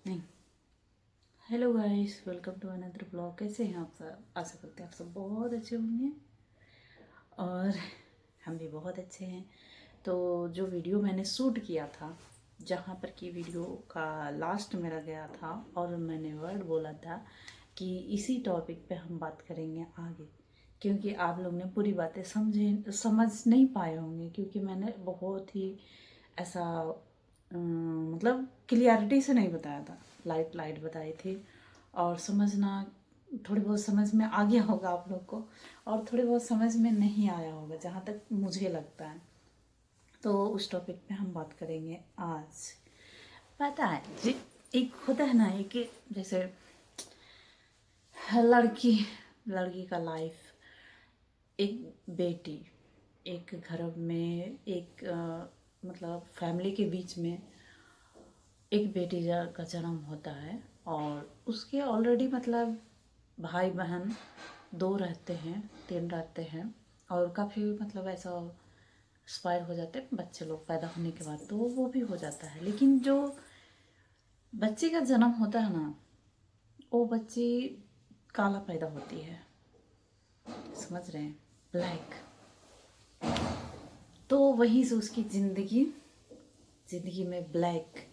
नहीं। Hello guys, welcome to another blog. कैसे हैं आप सब? आशा करते हैं आप सब बहुत अच्छे होंगे और हम भी बहुत अच्छे हैं। तो जो वीडियो मैंने शूट किया था, जहाँ पर कि वीडियो का लास्ट मेरा गया था और मैंने वर्ड बोला था कि इसी टॉपिक पे हम बात करेंगे आगे, क्योंकि आप लोग ने पूरी बातें समझ नहीं पाए होंगे, क्योंकि मैंने बहुत ही ऐसा मतलब क्लियरिटी से नहीं बताया था, लाइट लाइट बताई थी। और समझना, थोड़ी बहुत समझ में आ गया होगा आप लोग को, और थोड़ी बहुत समझ में नहीं आया होगा जहाँ तक मुझे लगता है। तो उस टॉपिक पे हम बात करेंगे आज। पता है जी, एक होता है ना, एक जैसे लड़की लड़की का लाइफ, एक बेटी, एक घर में एक मतलब फैमिली के बीच में एक बेटी का जन्म होता है। और उसके ऑलरेडी मतलब भाई बहन दो रहते हैं, तीन रहते हैं, और काफ़ी मतलब ऐसा एक्सपायर हो जाते हैं बच्चे लोग पैदा होने के बाद, तो वो भी हो जाता है। लेकिन जो बच्चे का जन्म होता है ना, वो बच्ची काला पैदा होती है, समझ रहे हैं, ब्लैक। तो वहीं से उसकी ज़िंदगी में ब्लैक,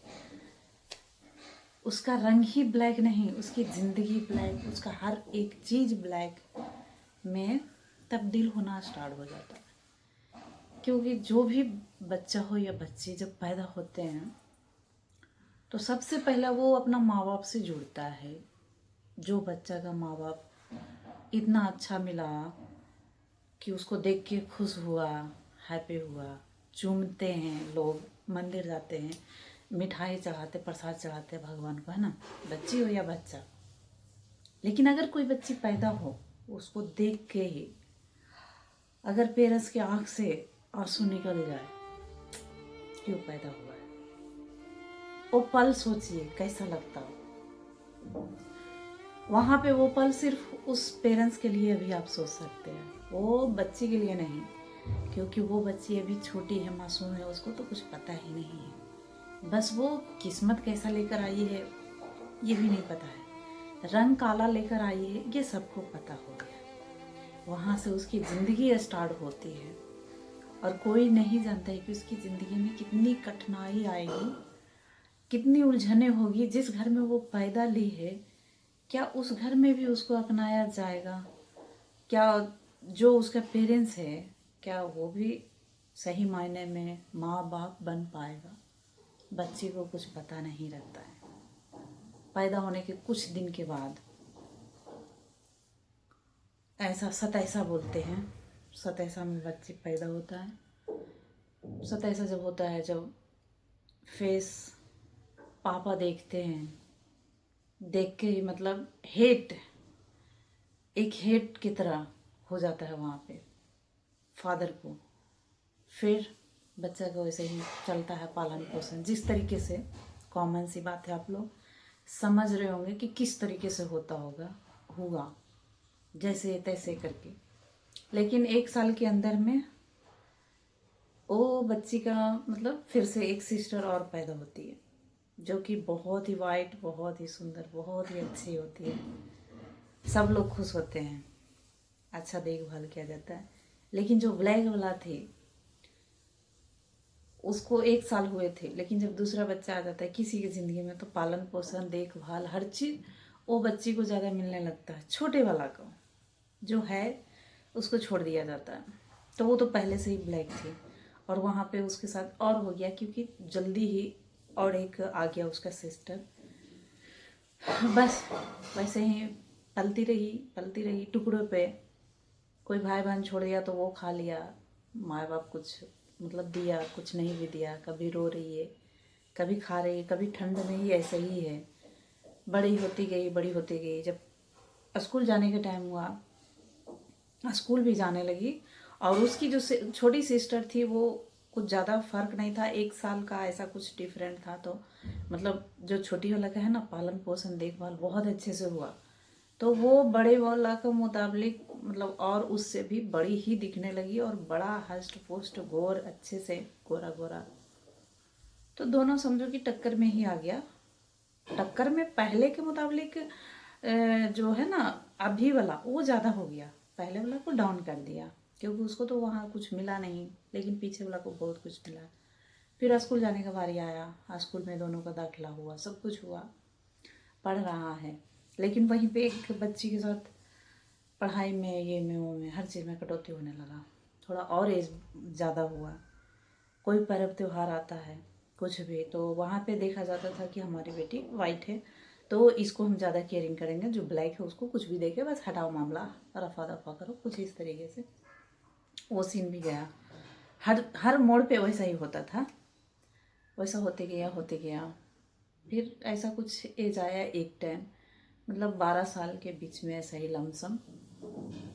उसका रंग ही ब्लैक नहीं, उसकी ज़िंदगी ब्लैक, उसका हर एक चीज़ ब्लैक में तब्दील होना स्टार्ट हो जाता है। क्योंकि जो भी बच्चा हो या बच्ची जब पैदा होते हैं तो सबसे पहला वो अपना माँ बाप से जुड़ता है। जो बच्चा का माँ बाप इतना अच्छा मिला कि उसको देख के खुश हुआ, हैप्पी हुआ, चूमते हैं लोग, मंदिर जाते हैं, मिठाई चढ़ाते, प्रसाद चढ़ाते भगवान को, है ना, बच्ची हो या बच्चा। लेकिन अगर कोई बच्ची पैदा हो, उसको देख के ही अगर पेरेंट्स की आंख से आंसू निकल जाए, क्यों पैदा हुआ है, वो पल सोचिए कैसा लगता हो। वहाँ पे वो पल सिर्फ उस पेरेंट्स के लिए अभी आप सोच सकते हैं, वो बच्ची के लिए नहीं, क्योंकि वो बच्ची अभी छोटी है, मासूम है, उसको तो कुछ पता ही नहीं है। बस वो किस्मत कैसा लेकर आई है ये भी नहीं पता है, रंग काला लेकर आई है ये सबको पता हो गया। वहाँ से उसकी ज़िंदगी स्टार्ट होती है, और कोई नहीं जानता है कि उसकी ज़िंदगी में कितनी कठिनाई आएगी, कितनी उलझने होगी। जिस घर में वो पैदा ली है, क्या उस घर में भी उसको अपनाया जाएगा? क्या जो उसका पेरेंट्स है, क्या वो भी सही मायने में माँ बाप बन पाएगा? बच्चे को कुछ पता नहीं रहता है। पैदा होने के कुछ दिन के बाद ऐसा सतैसा बोलते हैं, सतैसा में बच्चे पैदा होता है। सतैसा जब होता है, जब फेस पापा देखते हैं, देख के ही मतलब हेट, एक हेट की तरह हो जाता है वहाँ पे फादर को। फिर बच्चा को वैसे ही चलता है पालन पोषण, जिस तरीके से, कॉमन सी बात है, आप लोग समझ रहे होंगे कि किस तरीके से होता होगा, हुआ जैसे तैसे करके। लेकिन एक साल के अंदर में वो बच्ची का मतलब फिर से एक सिस्टर और पैदा होती है, जो कि बहुत ही वाइट, बहुत ही सुंदर, बहुत ही अच्छी होती है। सब लोग खुश होते हैं, अच्छा देखभाल किया जाता है। लेकिन जो ब्लैक वाला थी, उसको एक साल हुए थे, लेकिन जब दूसरा बच्चा आ जाता है किसी की ज़िंदगी में, तो पालन पोषण, देखभाल, हर चीज़ वो बच्ची को ज़्यादा मिलने लगता है। छोटे वाला को जो है उसको छोड़ दिया जाता है। तो वो तो पहले से ही ब्लैक थी, और वहाँ पे उसके साथ और हो गया, क्योंकि जल्दी ही और एक आ गया उसका सिस्टर। बस वैसे ही पलती रही टुकड़ों पे। कोई भाई बहन छोड़ दिया तो वो खा लिया, माँ बाप कुछ मतलब दिया, कुछ नहीं भी दिया। कभी रो रही है, कभी खा रही है, कभी ठंड में ही ऐसे ही है। बड़ी होती गई, बड़ी होती गई, जब स्कूल जाने का टाइम हुआ, स्कूल भी जाने लगी। और उसकी जो छोटी सिस्टर थी, वो कुछ ज़्यादा फर्क नहीं था, एक साल का ऐसा कुछ डिफरेंट था। तो मतलब जो छोटी वाला का है ना, पालन पोषण देखभाल बहुत अच्छे से हुआ। तो वो बड़े वाला के मुताबिक मतलब और उससे भी बड़ी ही दिखने लगी, और बड़ा हष्ट पुष्ट गोर, अच्छे से गोरा गोरा। तो दोनों समझो कि टक्कर में ही आ गया। टक्कर में पहले के मुताबिक जो है ना अभी वाला वो ज़्यादा हो गया, पहले वाला को डाउन कर दिया क्योंकि उसको तो वहाँ कुछ मिला नहीं, लेकिन पीछे वाला को बहुत कुछ मिला। फिर स्कूल जाने का बारी आया, स्कूल में दोनों का दाखिला हुआ, सब कुछ हुआ, पढ़ रहा है। लेकिन वहीं पे एक बच्ची के साथ पढ़ाई में, ये में, वो में, हर चीज़ में कटौती होने लगा। थोड़ा और एज ज़्यादा हुआ, कोई पर्व त्यौहार आता है कुछ भी तो वहाँ पे देखा जाता था कि हमारी बेटी वाइट है तो इसको हम ज़्यादा केयरिंग करेंगे, जो ब्लैक है उसको कुछ भी देके बस हटाओ, मामला रफा दफा करो, कुछ इस तरीके से वो सीन भी गया। हर हर मोड़ पे वैसा ही होता था, वैसा होते गया। फिर ऐसा कुछ एज आया एक टाइम, मतलब 12 साल के बीच में ऐसा ही लमसम।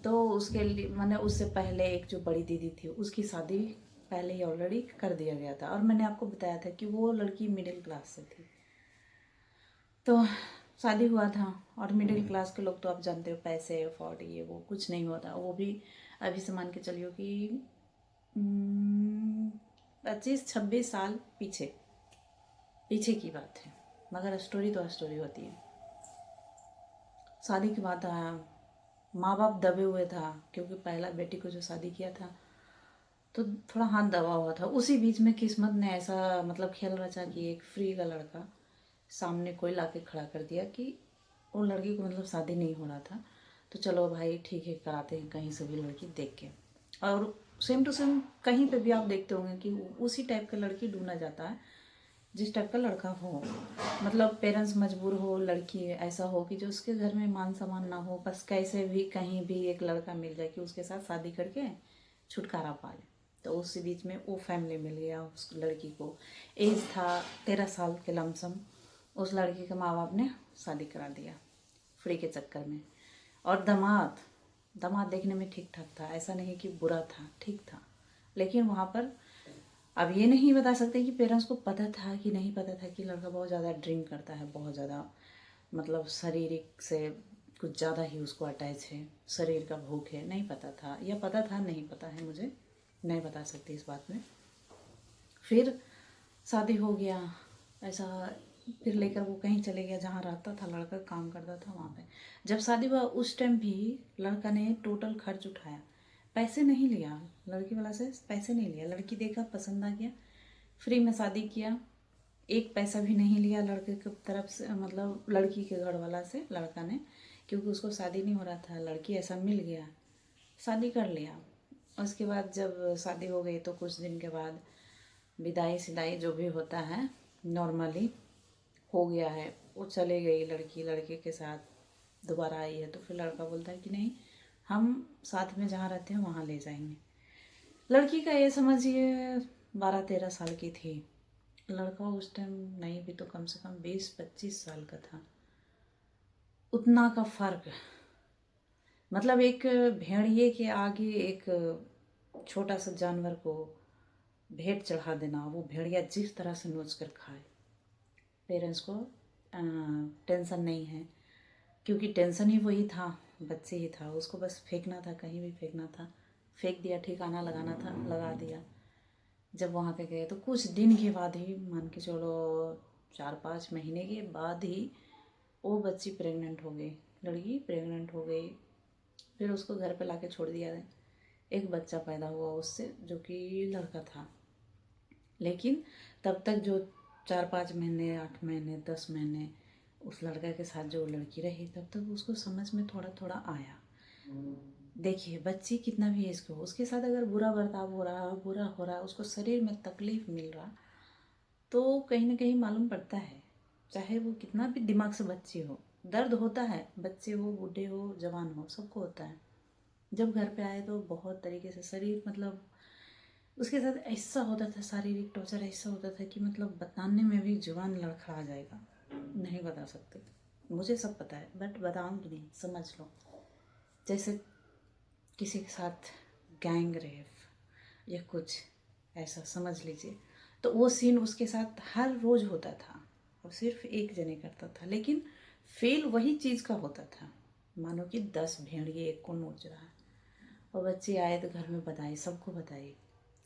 तो उसके लिए मैंने उससे पहले एक जो बड़ी दीदी थी उसकी शादी पहले ही ऑलरेडी कर दिया गया था, और मैंने आपको बताया था कि वो लड़की मिडिल क्लास से थी। तो शादी हुआ था, और मिडिल क्लास के लोग तो आप जानते हो पैसे अफोर्ड ये वो कुछ नहीं होता। वो भी अभी से मान के चलियो कि 25-26 साल पीछे पीछे की बात है, मगर स्टोरी तो स्टोरी होती है। शादी के बाद माँ बाप दबे हुए था क्योंकि पहला बेटी को जो शादी किया था तो थोड़ा हाथ दबा हुआ था। उसी बीच में किस्मत ने ऐसा मतलब खेल रचा कि एक फ्री का लड़का सामने कोई लाके खड़ा कर दिया कि वो लड़की को मतलब शादी नहीं हो रहा था, तो चलो भाई ठीक है कराते हैं कहीं से भी लड़की देख के। और सेम टू सेम कहीं पे भी आप देखते होंगे कि उसी टाइप का लड़की ढूंढा जाता है जिस टाइप का लड़का हो, मतलब पेरेंट्स मजबूर हो, लड़की ऐसा हो कि जो उसके घर में मान सम्मान ना हो, बस कैसे भी कहीं भी एक लड़का मिल जाए कि उसके साथ शादी करके छुटकारा पा ले। तो उसी बीच में वो फैमिली मिल गया उस लड़की को। एज था 13 साल के लमसम, उस लड़की के माँ बाप ने शादी करा दिया फ्री के चक्कर में। और दामाद दामाद देखने में ठीक ठाक था, ऐसा नहीं कि बुरा था, ठीक था। लेकिन वहाँ पर अब ये नहीं बता सकते कि पेरेंट्स को पता था कि नहीं पता था कि लड़का बहुत ज़्यादा ड्रिंक करता है, बहुत ज़्यादा मतलब शारीरिक से कुछ ज़्यादा ही उसको अटैच है, शरीर का भूख है, नहीं पता था, या पता था नहीं पता है, मुझे नहीं बता सकती इस बात में। फिर शादी हो गया ऐसा, फिर लेकर वो कहीं चले गया जहाँ रहता था लड़का, काम करता था वहाँ पे। जब शादी हुआ उस टाइम भी लड़का ने टोटल खर्च उठाया, पैसे नहीं लिया लड़की वाला से, पैसे नहीं लिया। लड़की देखा पसंद आ गया, फ्री में शादी किया, एक पैसा भी नहीं लिया लड़के की तरफ से, मतलब लड़की के घर वाला से लड़का ने, क्योंकि उसको शादी नहीं हो रहा था, लड़की ऐसा मिल गया, शादी कर लिया। उसके बाद जब शादी हो गई तो कुछ दिन के बाद विदाई सिदाई जो भी होता है नॉर्मली हो गया है, वो चले गई लड़की लड़के के साथ, दोबारा आई है तो फिर लड़का बोलता है कि नहीं हम साथ में जहाँ रहते हैं वहाँ ले जाएंगे। लड़की का ये समझिए 12-13 साल की थी, लड़का उस टाइम नहीं भी तो कम से कम 20-25 साल का था। उतना का फर्क, मतलब एक भेड़िए के आगे एक छोटा सा जानवर को भेंट चढ़ा देना, वो भेड़िया जिस तरह से नोच कर खाए। पेरेंट्स को टेंशन नहीं है क्योंकि टेंशन ही वही था, बच्चे ही था, उसको बस फेंकना था, कहीं भी फेंकना था, फेंक दिया, ठिकाना लगाना था लगा दिया। जब वहाँ पे गए तो कुछ दिन के बाद ही, मान के चलो 4-5 महीने के बाद ही वो बच्ची प्रेग्नेंट हो गई, लड़की प्रेग्नेंट हो गई। फिर उसको घर पे लाके छोड़ दिया, एक बच्चा पैदा हुआ उससे जो कि लड़का था। लेकिन तब तक जो 4-5 महीने, 8 महीने, 10 महीने उस लड़का के साथ जो लड़की रही, तब तक उसको समझ में थोड़ा थोड़ा आया। देखिए बच्ची कितना भी एज की हो, उसके साथ अगर बुरा बर्ताव हो रहा, बुरा हो रहा, उसको शरीर में तकलीफ मिल रहा, तो कहीं ना कहीं मालूम पड़ता है। चाहे वो कितना भी दिमाग से बच्ची हो, दर्द होता है, बच्चे हो, बूढ़े हो, जवान हो, सबको होता है। जब घर पे आए तो बहुत तरीके से शरीर, मतलब उसके साथ ऐसा होता था, शारीरिक टॉर्चर ऐसा होता था कि मतलब बताने में भी जुबान लड़खड़ा जाएगा, नहीं बता सकते। मुझे सब पता है बट बताऊंगी नहीं, समझ लो। जैसे किसी के साथ गैंग रेप या कुछ ऐसा समझ लीजिए, तो वो सीन उसके साथ हर रोज़ होता था, और सिर्फ एक जने करता था, लेकिन फील वही चीज़ का होता था, मानो कि 10 भेड़िए एक को नोच रहा है। और बच्चे आए तो घर में बताए, सबको बताए,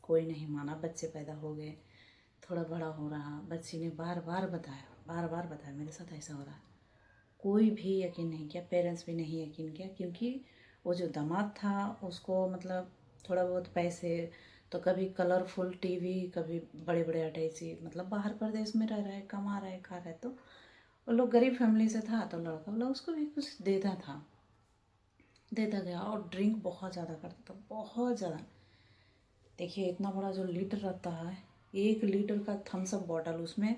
कोई नहीं माना। बच्चे पैदा हो गए, थोड़ा बड़ा हो रहा, बच्ची ने बार बार बताया, बार बार बताया मेरे साथ ऐसा हो रहा है। कोई भी यकीन नहीं किया, पेरेंट्स भी नहीं यकीन किया, क्योंकि वो जो दामाद था उसको मतलब थोड़ा बहुत पैसे, तो कभी कलरफुल टीवी, कभी बड़े बड़े अटैची, मतलब बाहर प्रदेश में रह रहा है, कमा रहा है, खा रहा है, तो वो लोग गरीब फैमिली से था, तो लड़का बोला उसको भी कुछ देता था, देता गया। और ड्रिंक बहुत ज़्यादा करता था, बहुत ज़्यादा। देखिए इतना बड़ा जो लीटर रहता है, 1 लीटर का थम्स अप बॉटल, उसमें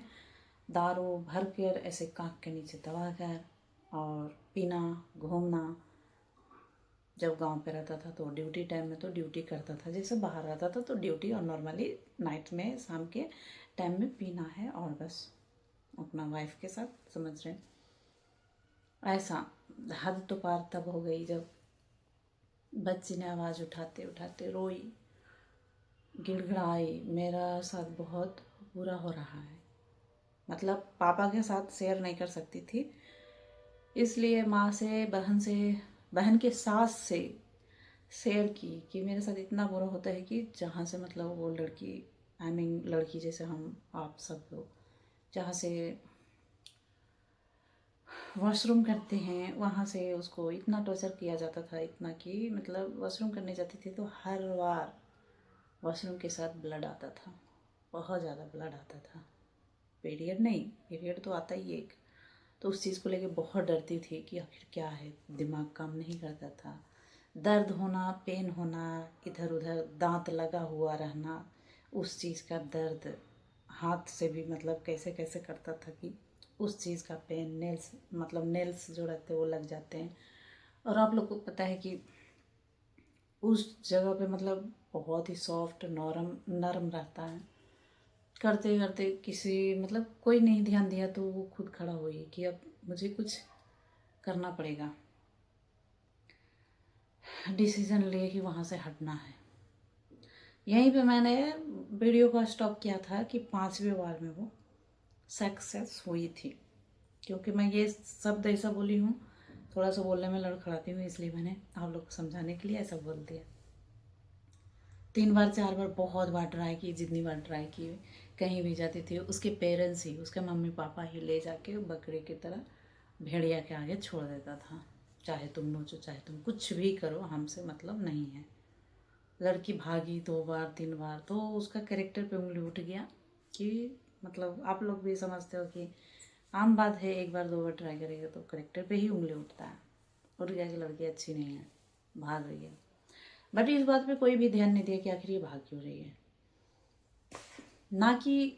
दारू भर कर ऐसे कांख के नीचे दबा कर और पीना, घूमना। जब गांव पे रहता था तो ड्यूटी टाइम में तो ड्यूटी करता था, जैसे बाहर रहता था तो ड्यूटी, और नॉर्मली नाइट में शाम के टाइम में पीना है और बस अपना वाइफ के साथ, समझ रहे हैं। ऐसा हद तो पार तब हो गई जब बच्ची ने आवाज़ उठाते उठाते रोई, गिड़गिड़ाई, मेरा साथ बहुत बुरा हो रहा है। मतलब पापा के साथ शेयर नहीं कर सकती थी, इसलिए माँ से, बहन के सास से शेयर की कि मेरे साथ इतना बुरा होता है कि जहाँ से मतलब वो लड़की, आई मीन लड़की जैसे हम आप सब लोग जहाँ से वॉशरूम करते हैं वहाँ से उसको इतना टॉर्चर किया जाता था, इतना कि मतलब वॉशरूम करने जाती थी तो हर बार वॉशरूम के साथ ब्लड आता था, बहुत ज़्यादा ब्लड आता था। पीरियड नहीं, पीरियड तो आता ही एक, तो उस चीज़ को लेके बहुत डरती थी कि आखिर क्या है, दिमाग काम नहीं करता था। दर्द होना, पेन होना, इधर उधर दांत लगा हुआ रहना, उस चीज़ का दर्द, हाथ से भी मतलब कैसे कैसे करता था कि उस चीज़ का पेन, नेल्स मतलब नेल्स जो रहते हैं वो लग जाते हैं। और आप लोग को पता है कि उस जगह पे मतलब बहुत ही सॉफ्ट, नरम नरम रहता है। करते करते किसी मतलब कोई नहीं ध्यान दिया तो वो खुद खड़ा हुई कि अब मुझे कुछ करना पड़ेगा, डिसीजन लिए कि वहाँ से हटना है। यहीं पे मैंने वीडियो को स्टॉप किया था कि 5वें बार में वो सक्सेस हुई थी, क्योंकि मैं ये शब्द ऐसा बोली हूँ, थोड़ा सा बोलने में लड़खड़ाती हूँ, इसलिए मैंने आप लोग को समझाने के लिए ऐसा बोल दिया। 3 बार 4 बार बहुत बार ट्राई की, जितनी बार ट्राई की कहीं भी जाती थी उसके पेरेंट्स ही, उसके मम्मी पापा ही ले जाके बकरे की तरह भेड़िया के आगे छोड़ देता था, चाहे तुम नोचो, चाहे तुम कुछ भी करो, हमसे मतलब नहीं है। लड़की भागी 2 बार 3 बार तो उसका कैरेक्टर पे उंगली उठ गया कि मतलब आप लोग भी समझते हो कि आम बात है, 1 बार 2 बार ट्राई करेगा तो कैरेक्टर पे ही उंगली उठता है। उठ गया कि लड़की अच्छी नहीं है, भाग रही है। बट इस बात पे कोई भी ध्यान नहीं दिया कि आखिर ये भाग क्यों रही है। ना कि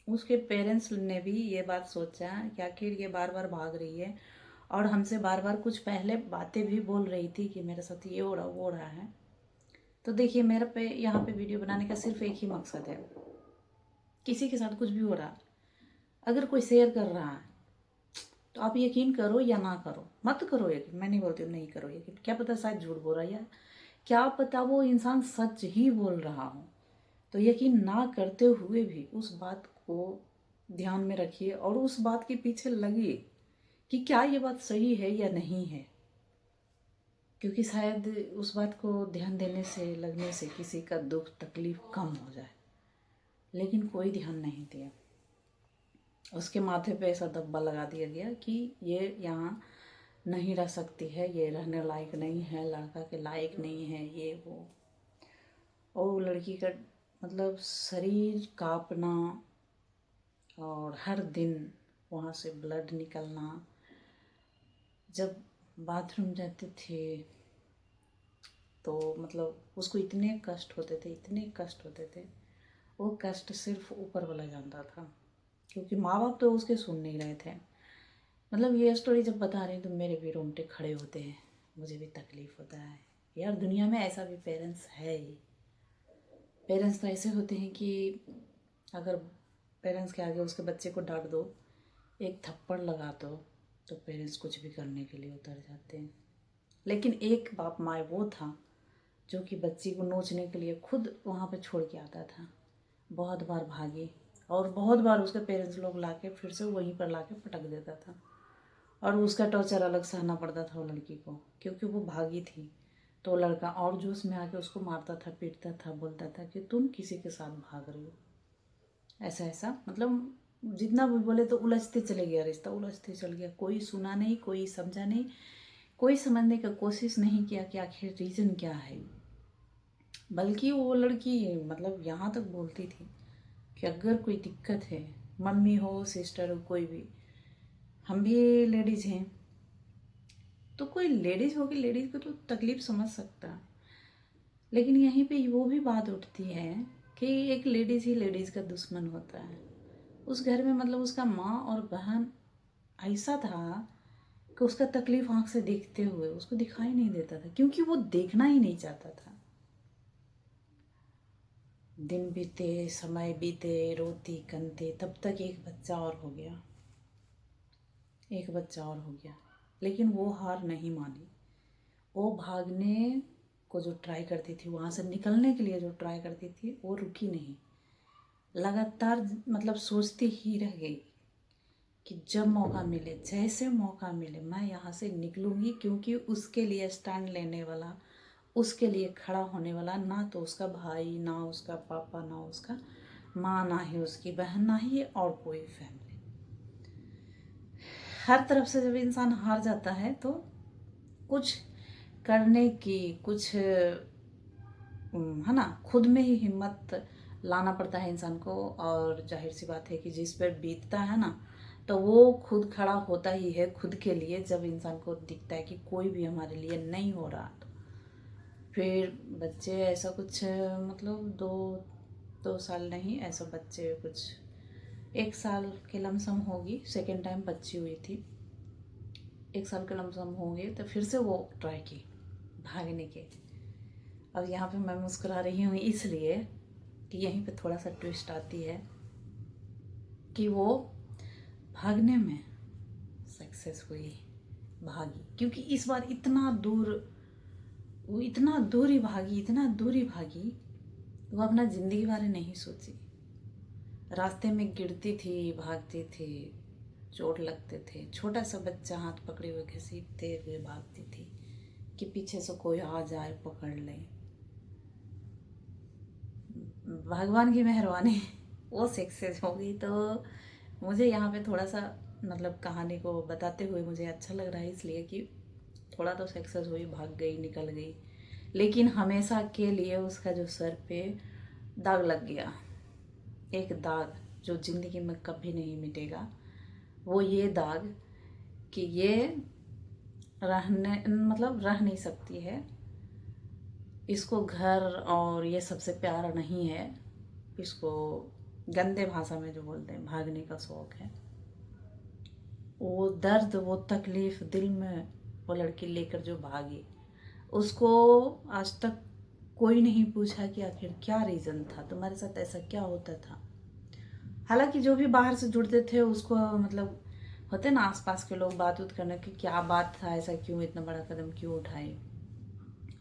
उसके पेरेंट्स ने भी ये बात सोचा कि आखिर ये बार बार भाग रही है और हमसे बार बार कुछ पहले बातें भी बोल रही थी कि मेरे साथ ये हो रहा वो हो रहा है। तो देखिए मेरे पे यहाँ पे वीडियो बनाने का सिर्फ एक ही मकसद है, किसी के साथ कुछ भी हो रहा, अगर कोई शेयर कर रहा है तो आप यकीन करो या ना करो, मत करो यकीन, मैं नहीं बोलती हूँ नहीं करो यकीन, क्या पता शायद झूठ बोल रहा है, या क्या पता वो इंसान सच ही बोल रहा हो। तो यकीन ना करते हुए भी उस बात को ध्यान में रखिए और उस बात के पीछे लगिए कि क्या ये बात सही है या नहीं है, क्योंकि शायद उस बात को ध्यान देने से, लगने से किसी का दुख तकलीफ कम हो जाए। लेकिन कोई ध्यान नहीं दिया, उसके माथे पे ऐसा दब्बा लगा दिया गया कि ये यहाँ नहीं रह सकती है, ये रहने लायक नहीं है, लड़का के लायक नहीं है, ये वो। और लड़की का मतलब शरीर कांपना और हर दिन वहाँ से ब्लड निकलना। जब बाथरूम जाते थे तो मतलब उसको इतने कष्ट होते थे, इतने कष्ट होते थे, वो कष्ट सिर्फ ऊपर वाला जानता था, क्योंकि माँ बाप तो उसके सुन नहीं रहे थे। मतलब ये स्टोरी जब बता रही तो मेरे भी रोंगटे खड़े होते हैं, मुझे भी तकलीफ़ होता है यार, दुनिया में ऐसा भी पेरेंट्स है ही। पेरेंट्स तो ऐसे होते हैं कि अगर पेरेंट्स के आगे उसके बच्चे को डांट दो, एक थप्पड़ लगा दो, तो पेरेंट्स कुछ भी करने के लिए उतर जाते हैं। लेकिन एक बाप माँ वो था जो कि बच्ची को नोचने के लिए खुद वहाँ पे छोड़ के आता था। बहुत बार भागी और बहुत बार उसके पेरेंट्स लोग लाके फिर से वहीं पर लाके पटक देता था, और उसका टॉर्चर अलग सहना पड़ता था वो लड़की को, क्योंकि वो भागी थी। तो लड़का और जोश में आके उसको मारता था, पीटता था, बोलता था कि तुम किसी के साथ भाग रही हो, ऐसा ऐसा मतलब जितना भी बोले तो उलझते चले गया रिश्ता, उलझते चल गया। कोई सुना नहीं, कोई समझा नहीं, कोई समझने का कोशिश नहीं किया कि आखिर रीज़न क्या है। बल्कि वो लड़की मतलब यहाँ तक बोलती थी कि अगर कोई दिक्कत है, मम्मी हो, सिस्टर हो, कोई भी, हम भी लेडीज़ हैं, तो कोई लेडीज़ होगी, लेडीज़ को तो तकलीफ़ समझ सकता। लेकिन यहीं पे वो भी बात उठती है कि एक लेडीज़ ही लेडीज़ का दुश्मन होता है। उस घर में मतलब उसका माँ और बहन ऐसा था कि उसका तकलीफ़ आँख से देखते हुए उसको दिखाई नहीं देता था, क्योंकि वो देखना ही नहीं चाहता था। दिन बीते, समय बीते, रोती कंते, तब तक एक बच्चा और हो गया, एक बच्चा और हो गया। लेकिन वो हार नहीं मानी। वो भागने को जो ट्राई करती थी, वहाँ से निकलने के लिए जो ट्राई करती थी, वो रुकी नहीं। लगातार मतलब सोचती ही रह गई कि जब मौका मिले, जैसे मौका मिले, मैं यहाँ से निकलूँगी। क्योंकि उसके लिए स्टैंड लेने वाला, उसके लिए खड़ा होने वाला ना तो उसका भाई, ना उसका पापा, ना उसका माँ, ना ही उसकी बहन, ना ही और कोई फैमिली। हर तरफ से जब इंसान हार जाता है तो कुछ करने की, कुछ है ना, खुद में ही हिम्मत लाना पड़ता है इंसान को। और जाहिर सी बात है कि जिस पर बीतता है ना, तो वो खुद खड़ा होता ही है खुद के लिए। जब इंसान को दिखता है कि कोई भी हमारे लिए नहीं हो रहा, तो फिर बच्चे ऐसा कुछ मतलब 2 साल नहीं, ऐसा बच्चे कुछ 1 साल के लमसम होगी। सेकेंड टाइम बच्ची हुई थी, 1 साल के लमसम होंगे, तो फिर से वो ट्राई की भागने के। अब यहाँ पे मैं मुस्कुरा रही हूँ इसलिए कि यहीं पे थोड़ा सा ट्विस्ट आती है कि वो भागने में सक्सेस हुई, भागी। क्योंकि इस बार इतना दूर, वो इतना दूर ही भागी, इतना दूर ही भागी, वो अपना ज़िंदगी बारे नहीं सोची। रास्ते में गिरती थी, भागती थी, चोट लगते थे, छोटा सा बच्चा हाथ पकड़े हुए घसीटते हुए भागती थी कि पीछे से कोई आ जाए पकड़ ले। भगवान की मेहरबानी वो सक्सेस हो गई। तो मुझे यहाँ पे थोड़ा सा मतलब कहानी को बताते हुए मुझे अच्छा लग रहा है, इसलिए कि थोड़ा तो सक्सेस हुई, भाग गई, निकल गई। लेकिन हमेशा के लिए उसका जो सर पे दाग लग गया, एक दाग जो ज़िंदगी में कभी नहीं मिटेगा। वो ये दाग कि ये रहने मतलब रह नहीं सकती है, इसको घर और ये सबसे प्यारा नहीं है। इसको गंदे भाषा में जो बोलते हैं भागने का शौक है। वो दर्द, वो तकलीफ़ दिल में वो लड़की लेकर जो भागी, उसको आज तक कोई नहीं पूछा कि आखिर क्या रीज़न था, तुम्हारे साथ ऐसा क्या होता था। हालांकि जो भी बाहर से जुड़ते थे उसको मतलब होते ना आसपास के लोग बात उत करने की, क्या बात था, ऐसा क्यों, इतना बड़ा कदम क्यों उठाए,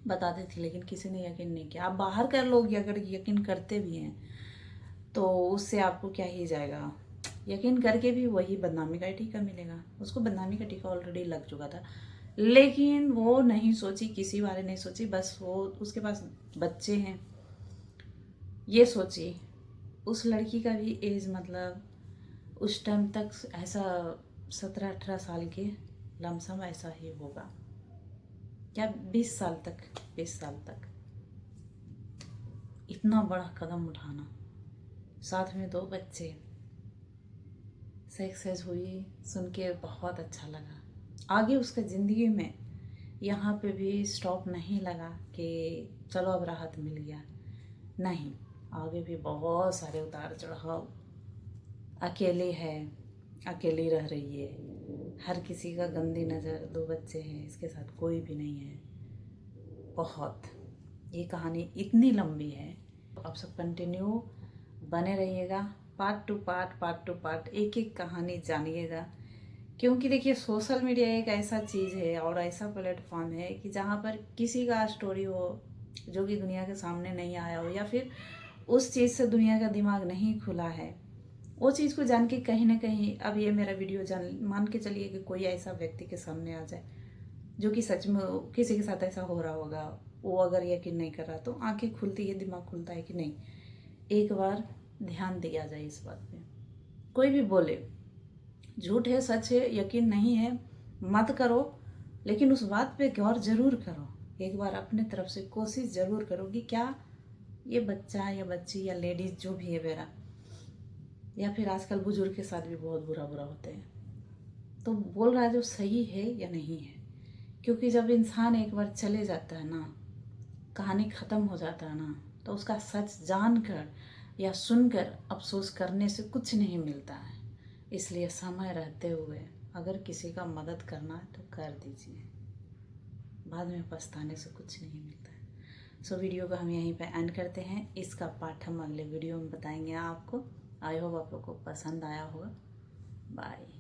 बताते थे। लेकिन किसी ने यकीन नहीं किया। आप बाहर के लोग अगर यकीन करते भी हैं तो उससे आपको क्या ही जाएगा, यकीन करके भी वही बदनामी का टीका मिलेगा। उसको बदनामी का टीका ऑलरेडी लग चुका था। लेकिन वो नहीं सोची, किसी बारे नहीं सोची, बस वो उसके पास बच्चे हैं ये सोची। उस लड़की का भी एज मतलब उस टाइम तक ऐसा 17-18 साल के लमसम ऐसा ही होगा, क्या 20 साल तक, 20 साल तक। इतना बड़ा कदम उठाना, साथ में 2 बच्चे, सक्सेस हुई, सुन के बहुत अच्छा लगा। आगे उसका ज़िंदगी में यहाँ पे भी स्टॉप नहीं लगा कि चलो अब राहत मिल गया, नहीं, आगे भी बहुत सारे उतार चढ़ाव। अकेले है, अकेली रह रही है, हर किसी का गंदी नज़र, 2 बच्चे हैं, इसके साथ कोई भी नहीं है। बहुत, ये कहानी इतनी लंबी है, आप सब कंटिन्यू बने रहिएगा। पार्ट टू पार्ट एक एक कहानी जानिएगा। क्योंकि देखिए सोशल मीडिया एक ऐसा चीज़ है और ऐसा प्लेटफॉर्म है कि जहाँ पर किसी का स्टोरी हो जो कि दुनिया के सामने नहीं आया हो, या फिर उस चीज़ से दुनिया का दिमाग नहीं खुला है, वो चीज़ को जान के कहीं ना कहीं, अब ये मेरा वीडियो जान मान के चलिए कि कोई ऐसा व्यक्ति के सामने आ जाए जो कि सच में किसी के साथ ऐसा हो रहा होगा, वो अगर यकीन नहीं कर रहा तो आंखें खुलती है, दिमाग खुलता है कि नहीं, एक बार ध्यान दिया जाए इस बात पे। कोई भी बोले, झूठ है सच है यकीन नहीं है मत करो, लेकिन उस बात पे गौर जरूर करो। एक बार अपने तरफ से कोशिश जरूर करो कि क्या ये बच्चा या बच्ची या लेडीज जो भी है मेरा, या फिर आजकल बुजुर्ग के साथ भी बहुत बुरा होते हैं, तो बोल रहा है जो सही है या नहीं है। क्योंकि जब इंसान एक बार चले जाता है ना, कहानी ख़त्म हो जाता है ना, तो उसका सच जानकर या सुनकर अफसोस करने से कुछ नहीं मिलता है। इसलिए समय रहते हुए अगर किसी का मदद करना है तो कर दीजिए, बाद में पछताने से कुछ नहीं मिलता है। सो वीडियो को हम यहीं पे एंड करते हैं। इसका पार्ट हम अगले वीडियो में बताएंगे आपको। आई होप आप लोग को पसंद आया होगा। बाय।